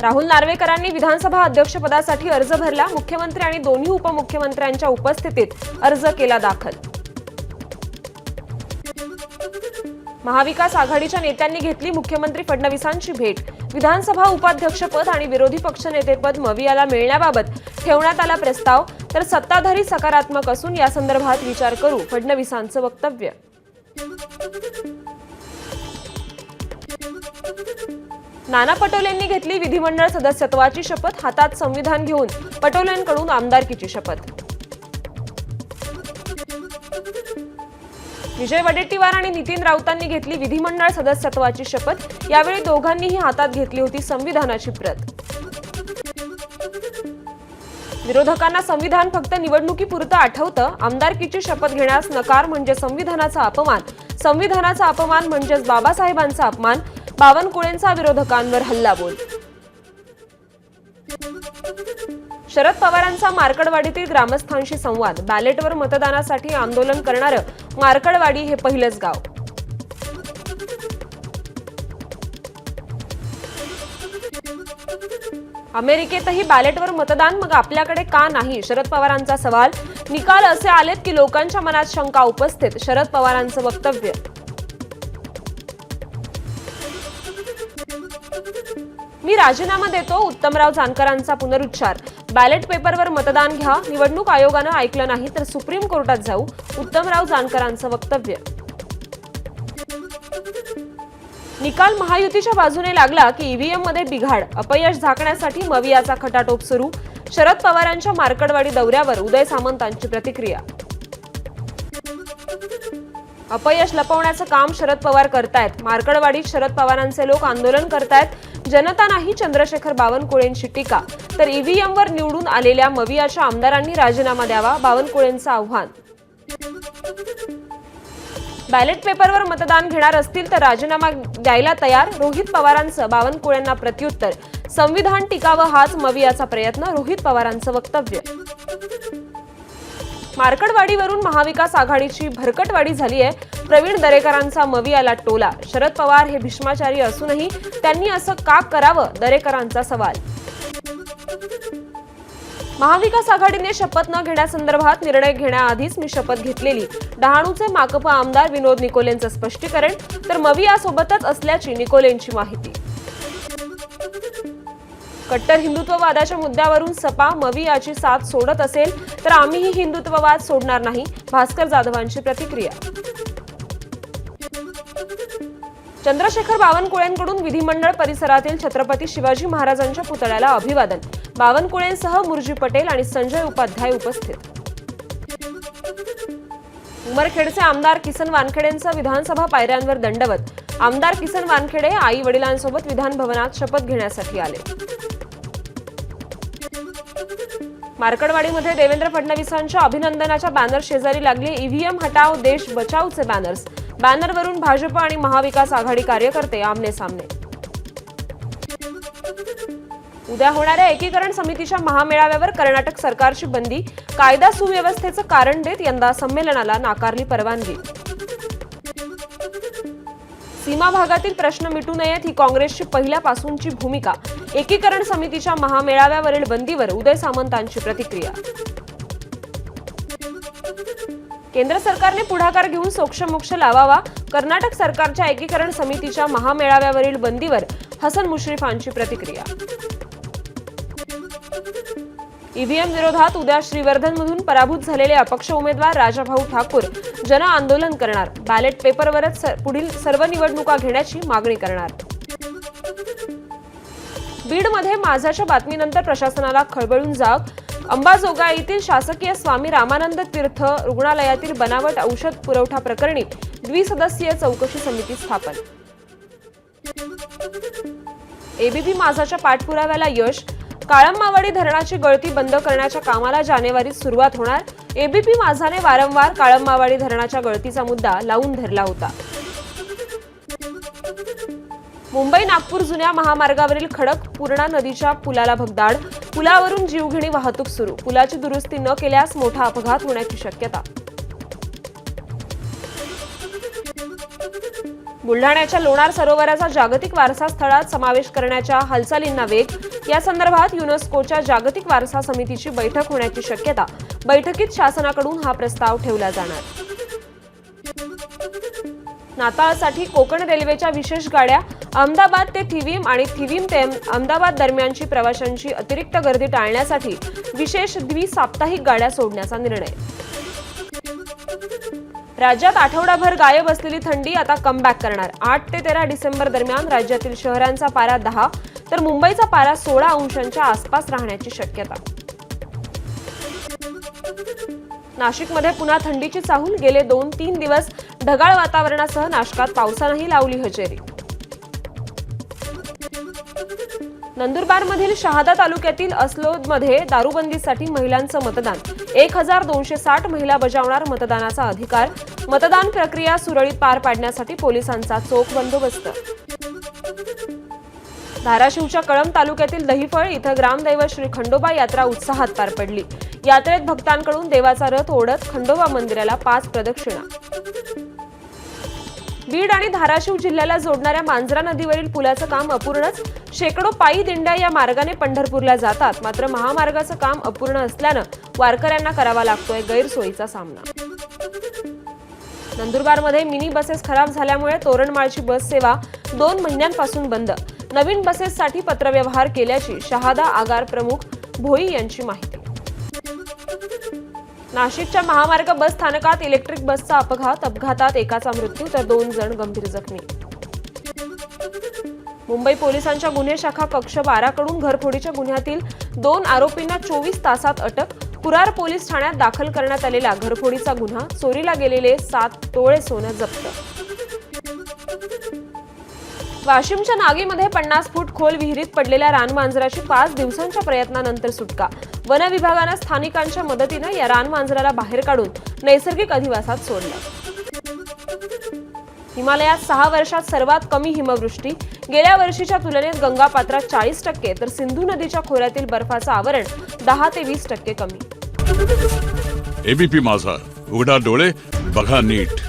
राहुल नार्वेकरांनी विधानसभा अध्यक्षपदासाठी अर्ज भरला। मुख्यमंत्री आणि दोन्ही उपमुख्यमंत्र्यांच्या उपस्थितीत अर्ज केला दाखल। महाविकास आघाडीच्या नेत्यांनी घेतली मुख्यमंत्री फडणवीसांची भेट। विधानसभा उपाध्यक्षपद आणि विरोधी पक्षनेतेपद मवियाला मिळण्याबाबत ठेवण्यात आला प्रस्ताव, तर सत्ताधारी सकारात्मक असून या संदर्भात विचार करू, फडणवीसांचं वक्तव्य। नाना पटोलेंनी घेतली विधिमंडळ सदस्यत्वाची शपथ। हातात संविधान घेऊन पटोलेंकडून आमदारकीची शपथ। विजय वडेट्टीवार आणि नितीन राऊतांनी घेतली विधिमंडळ सदस्यत्वाची शपथ। यावेळी दोघांनीही हातात घेतली होती संविधानाची प्रत। विरोधकांना संविधान फक्त निवडणुकीपुरतं आठवतं। आमदारकीची शपथ घेण्यास नकार म्हणजे संविधानाचा अपमान। संविधानाचा अपमान म्हणजेच बाबासाहेबांचा अपमान। बावनकुळेंचा विरोधकांवर हल्लाबोल। शरद पवारांचा मार्कडवाडीतील ग्रामस्थांशी संवाद। बॅलेटवर मतदानासाठी आंदोलन करणारं मार्कडवाडी हे पहिलंच गाव। अमेरिकेतही बॅलेटवर मतदान, मग आपल्याकडे का नाही? शरद पवारांचा सवाल। निकाल असे आलेत की लोकांच्या मनात शंका उपस्थित। शरद पवारांचं वक्तव्य। मी राजीनामा देतो, उत्तमराव जानकरांचा पुनरुच्चार। बॅलेट पेपरवर मतदान घ्या, निवडणूक आयोगानं ऐकलं नाही तर सुप्रीम कोर्टात जाऊ, उत्तमराव जानकरांचं वक्तव्य। निकाल महायुतीच्या बाजूने लागला की ईव्हीएम मध्ये बिघाड। अपयश झाकण्यासाठी मवियाचा खटाटोप सुरू। शरद पवारांच्या मार्कडवाडी दौऱ्यावर उदय सामंतांची प्रतिक्रिया। अपयश लपवण्याचं काम शरद पवार करतायत। मार्कडवाडीत शरद पवारांचे लोक आंदोलन करतायत। जनता नाही, चंद्रशेखर बावनकुळेंची टीका। तर ईव्हीएमवर निवडून आलेल्या मवियाच्या आमदारांनी राजीनामा द्यावा, बावनकुळेंचं आव्हान। बॅलेट पेपरवर मतदान घेणार असतील तर राजीनामा द्यायला तयार। रोहित पवारांचं बावनकुळेंना प्रत्युत्तर। संविधान टिकावं हाच मवियाचा प्रयत्न, रोहित पवारांचं वक्तव्य। मार्कडवाडीवरून महाविकास आघाडीची भरकटवाडी झाली आहे। प्रवीण दरेकरांचा मवियाला टोला। शरद पवार हे भीष्माचारी असूनही त्यांनी असं का करावं? दरेकरांचा सवाल। महाविकास आघाडीने शपथ न घेण्यासंदर्भात निर्णय घेण्याआधीच मी शपथ घेतलेली। डहाणूचे माकपा आमदार विनोद निकोलेंचं स्पष्टीकरण, तर मवियासोबतच असल्याची निकोलेंची माहिती। कट्टर हिंदुत्ववादाच्या मुद्द्यावरून सपा मवियाची साथ सोडत असेल तर आम्हीही हिंदुत्ववाद सोडणार नाही, भास्कर जाधवांची प्रतिक्रिया। चंद्रशेखर बावनकुळेंकडून विधिमंडळ परिसरातील छत्रपती शिवाजी महाराजांच्या पुतळ्याला अभिवादन। बावनकुळेंसह मुर्जी पटेल आणि संजय उपाध्याय उपस्थित। उमरखेडचे आमदार किसन वानखेडेंचं विधानसभा पायऱ्यांवर दंडवत। आमदार किसन वानखेडे आई वडिलांसोबत विधान भवनात शपथ घेण्यासाठी आले। मार्कडवाडीमध्ये देवेंद्र फडणवीसांच्या अभिनंदनाच्या बॅनर शेजारी लागले ईव्हीएम हटाव देश बचावचे बॅनर्स। बॅनरवरून भाजप आणि महाविकास आघाडी कार्यकर्ते आमने सामने। उद्या होणाऱ्या एकीकरण समितीच्या महामेळाव्यावर कर्नाटक सरकारची बंदी। कायदा सुव्यवस्थेचं कारण देत यंदा संमेलनाला नाकारली परवानगी। सीमा भागातील प्रश्न मिटू नयेत ही काँग्रेसची पहिल्यापासूनची भूमिका। एकीकरण समितीच्या महामेळाव्यावरील बंदीवर उदय सामंतांची प्रतिक्रिया। केंद्र सरकारने पुढाकार घेऊन सोक्षमोक्ष लावावा। कर्नाटक सरकारच्या एकीकरण समितीच्या महामेळाव्यावरील बंदीवर हसन मुश्रीफांची प्रतिक्रिया। ईव्हीएम विरोधात उद्या श्रीवर्धनमधून पराभूत झालेले अपक्ष उमेदवार राजाभाऊ ठाकूर जन आंदोलन करणार। बॅलेट पेपरवरच पुढील सर्व निवडणुका घेण्याची मागणी करणार। बीडमध्ये माझाच्या बातमीनंतर प्रशासनाला खळबळून जाग। अंबाजोगाईतील शासकीय स्वामी रामानंद तीर्थ रुग्णालयातील बनावट औषध पुरवठा प्रकरणी द्विसदस्यीय चौकशी समिती स्थापन। एबीपी माझाच्या पाठपुराव्याला यश। काळंबावाडी धरणाची गळती बंद करण्याच्या कामाला जानेवारीत सुरुवात होणार। एबीपी माझाने वारंवार काळंबावाडी धरणाच्या गळतीचा मुद्दा लावून धरला होता। मुंबई नागपूर जुन्या महामार्गावरील खडक पूर्णा नदीच्या पुलाला भगदाड। पुलावरून जीवघेणी वाहतूक सुरू। पुलाची दुरुस्ती न केल्यास मोठा अपघात होण्याची शक्यता। बुलढाण्याच्या लोणार सरोवराचा जागतिक वारसा स्थळात समावेश करण्याच्या हालचालींना वेग. या संदर्भात युनेस्कोच्या जागतिक वारसा समितीची बैठक होण्याची शक्यता. बैठकीत शासनाकडून हा प्रस्ताव ठेवला जाणार. नाताळसाठी कोकण रेल्वेच्या विशेष गाड्या. अहमदाबाद ते थिवीम आणि थिवीम ते अहमदाबाद दरम्यानची प्रवाशांची अतिरिक्त गर्दी टाळण्यासाठी विशेष द्विसाप्ताहिक गाड्या सोडण्याचा निर्णय. राज्यात आठवडाभर गायब असलेली थंडी आता कमबॅक करणार. 8 ते 13 डिसेंबर दरम्यान राज्यातील शहरांचा पारा 10 तर मुंबईचा पारा 16 अंशांच्या आसपास राहण्याची शक्यता. नाशिकमध्ये पुन्हा थंडीची चाहूल. गेले 2-3 दिवस ढगाळ वातावरणासह नाशकात पावसानंही लावली हजेरी. नंदुरबारमधील शहादा तालुक्यातील असलोदमध्ये दारूबंदीसाठी महिलांचं मतदान. 1260 महिला बजावणार मतदानाचा अधिकार. मतदान प्रक्रिया सुरळीत पार पाडण्यासाठी पोलिसांचा चोख बंदोबस्त. धाराशिवच्या कळंब तालुक्यातील दहिफळ इथं ग्रामदैवत श्री खंडोबा यात्रा उत्साहात पार पडली. यात्रेत भक्तांकडून देवाचा रथ ओढत खंडोबा मंदिराला 5 प्रदक्षिणा. बीड आणि धाराशिव जिल्ह्याला जोडणाऱ्या मांजरा नदीवरील पुलाचं काम अपूर्णच. शेकडो पायी दिंड्या या मार्गाने पंढरपूरला जातात. मात्र महामार्गाचं काम अपूर्ण असल्यानं वारकऱ्यांना करावा लागतोय गैरसोयीचा सामना. नंदुरबारमध्ये मिनी बसेस खराब झाल्यामुळे तोरणमाळची बस सेवा 2 महिन्यांपासून बंद. नवीन बसेससाठी पत्रव्यवहार केल्याची शहादा आगार प्रमुख भोई यांची माहिती. नाशिकच्या महामार्ग बस स्थानकात इलेक्ट्रिक बसचा अपघात. अपघातात एकाचा मृत्यू तर 2 जण गंभीर जखमी. मुंबई पोलिसांच्या गुन्हे शाखा कक्ष 12 कडून घरफोडीच्या गुन्ह्यातील 2 आरोपींना 24 तासात अटक. कुरार पोलीस ठाण्यात दाखल करण्यात आलेला घरफोडीचा गुन्हा. चोरीला गेलेले 7 तोळे सोनं जप्त. वाशिमच्या नागीमध्ये 50 फूट खोल विहिरीत पडलेल्या रानमांजराची 5 दिवसांच्या प्रयत्नानंतर सुटका. वन विभागानं स्थानिकांच्या मदतीनं या रानमांजराला बाहेर काढून नैसर्गिक अधिवासात सोडलं. हिमालयात 6 वर्षात सर्वात कमी हिमवृष्टी. गेल्या वर्षीच्या तुलनेत गंगापात्रात 40% तर सिंधू नदीच्या खोऱ्यातील बर्फाचं आवरण 10 ते 20% कमी. एबीपी माझा, उघडा डोळे बघा नीट.